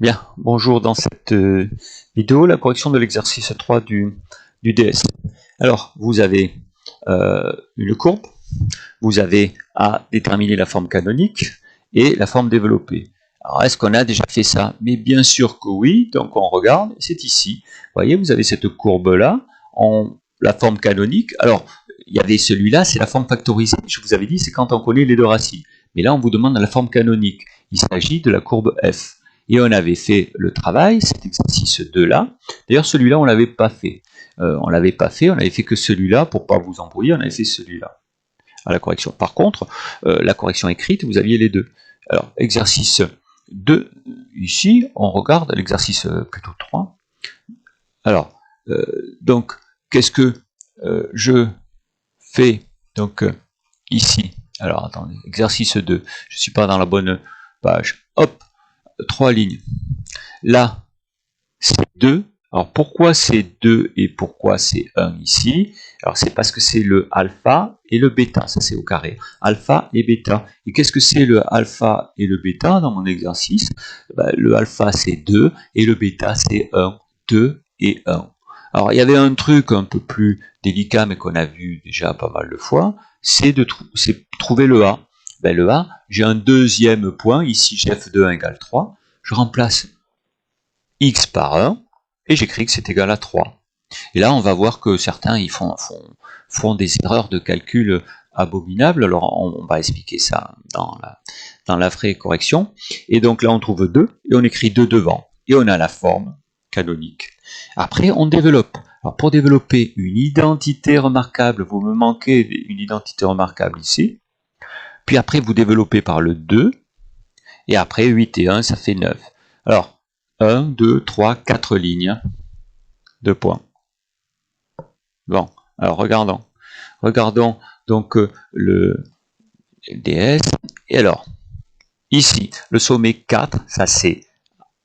Bien, bonjour dans cette vidéo, la correction de l'exercice 3 du DS. Alors, vous avez une courbe, vous avez à déterminer la forme canonique et la forme développée. Alors, est-ce qu'on a déjà fait ça? Mais bien sûr que oui, donc on regarde, c'est ici. Vous voyez, vous avez cette courbe-là, en la forme canonique. Alors, il y avait celui-là, c'est la forme factorisée. Je vous avais dit, c'est quand on connaît les deux racines. Mais là, on vous demande la forme canonique. Il s'agit de la courbe f. Et on avait fait le travail, cet exercice 2-là. D'ailleurs, celui-là, on ne l'avait pas fait. On l'avait pas fait, on n'avait fait que celui-là, pour ne pas vous embrouiller, on avait fait celui-là à la correction. Par contre, la correction écrite, vous aviez les deux. Alors, exercice 2, ici, on regarde l'exercice plutôt 3. Alors, donc, qu'est-ce que je fais donc ici? Alors, attendez, exercice 2, je ne suis pas dans la bonne page. Hop, 3 lignes. Là, c'est 2. Alors pourquoi c'est 2 et pourquoi c'est 1 ici? Alors c'est parce que c'est le alpha et le bêta, ça c'est au carré. Alpha et bêta. Et qu'est-ce que c'est le alpha et le bêta dans mon exercice? Le alpha c'est 2 et le bêta c'est 1. 2 et 1. Alors il y avait un truc un peu plus délicat mais qu'on a vu déjà pas mal de fois, c'est de trouver le A. Le A, j'ai un deuxième point, ici f de 1 égale 3, je remplace x par 1, et j'écris que c'est égal à 3. Et là, on va voir que certains ils font des erreurs de calcul abominables. Alors, on va expliquer ça dans la vraie correction. Et donc là, on trouve 2, et on écrit 2 devant. Et on a la forme canonique. Après, on développe. Alors, pour développer une identité remarquable, vous me manquez une identité remarquable ici. Puis après, vous développez par le 2. Et après, 8 et 1, ça fait 9. Alors, 1, 2, 3, 4 lignes. 2 points. Bon, alors regardons. Regardons donc le DS. Et alors, ici, le sommet 4, ça c'est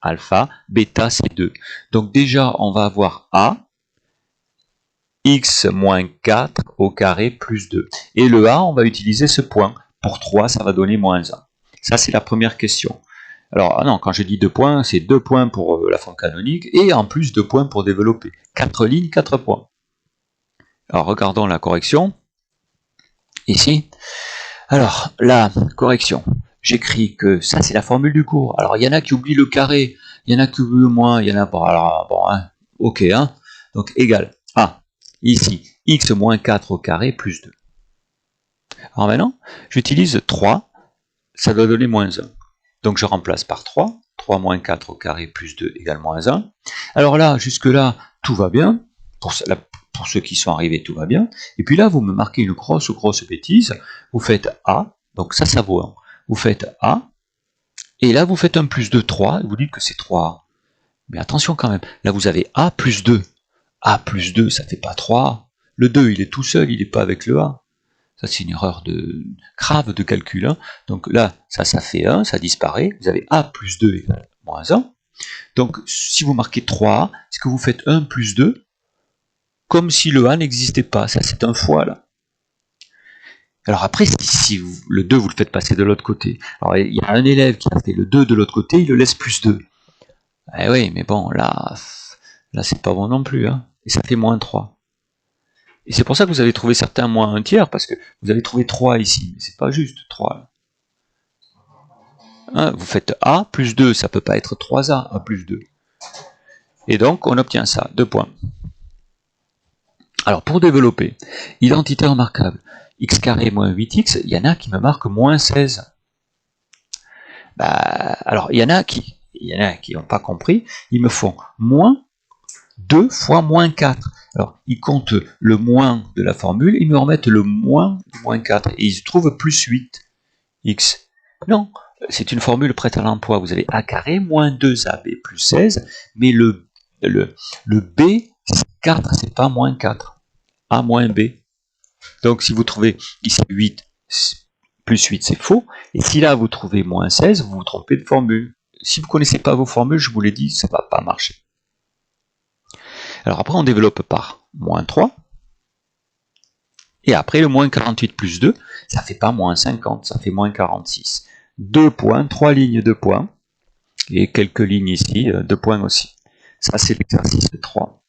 alpha, bêta c'est 2. Donc déjà, on va avoir A, x moins 4 au carré plus 2. Et le A, on va utiliser ce point. Pour 3, ça va donner moins 1. Ça, c'est la première question. Alors, non, quand je dis 2 points, c'est 2 points pour la forme canonique et en plus 2 points pour développer. 4 lignes, 4 points. Alors, regardons la correction. Ici. Alors, la correction. J'écris que ça, c'est la formule du cours. Alors, il y en a qui oublient le carré. Il y en a qui oublient le moins. Il y en a pas. Alors, bon, hein, ok. Hein. Donc, égal à, ici, x moins 4 au carré plus 2. Alors maintenant, j'utilise 3. Ça doit donner moins 1. Donc, je remplace par 3. 3 moins 4 au carré plus 2 égale moins 1. Alors là, jusque-là, tout va bien. Pour ceux qui sont arrivés, tout va bien. Et puis là, vous me marquez une grosse bêtise. Vous faites A, donc ça vaut 1. Vous faites A, et là, vous faites un plus 2, 3, et vous dites que c'est 3A. Mais attention quand même, là, vous avez A plus 2. A plus 2, ça fait pas 3A. Le 2, il est tout seul, il n'est pas avec le A. Ça, c'est une erreur grave de calcul. Hein. Donc là, ça fait 1, ça disparaît. Vous avez A plus 2 égale moins 1. Donc, si vous marquez 3A, c'est que vous faites 1 plus 2, comme si le A n'existait pas. Ça, c'est un fois, là. Alors après, si le 2, vous le faites passer de l'autre côté. Alors, il y a un élève qui a fait le 2 de l'autre côté, il le laisse plus 2. Eh oui, mais bon, là c'est pas bon non plus. Hein. Et ça fait moins 3. Et c'est pour ça que vous avez trouvé certains moins 1 tiers, parce que vous avez trouvé 3 ici. Mais c'est pas juste, 3. Hein, vous faites A plus 2, ça peut pas être 3A, A plus 2. Et donc, on obtient ça, 2 points. Alors, pour développer, identité remarquable, x carré moins 8x, il y en a qui me marquent moins 16. Alors, il y en a qui n'ont pas compris, ils me font moins 2 fois moins 4. Alors, ils comptent le moins de la formule, ils me remettent le moins du moins 4, et ils trouvent plus 8, x. Non, c'est une formule prête à l'emploi. Vous avez a carré moins 2ab plus 16, mais le b, c'est 4, c'est pas moins 4. A moins B. Donc si vous trouvez ici 8 plus 8, c'est faux. Et si là vous trouvez moins 16, vous vous trompez de formule. Si vous ne connaissez pas vos formules, je vous l'ai dit, ça ne va pas marcher. Alors après, on développe par moins 3. Et après, le moins 48 plus 2, ça ne fait pas moins 50, ça fait moins 46. 2 points, 3 lignes de points. et quelques lignes ici, 2 points aussi. Ça, c'est l'exercice 3.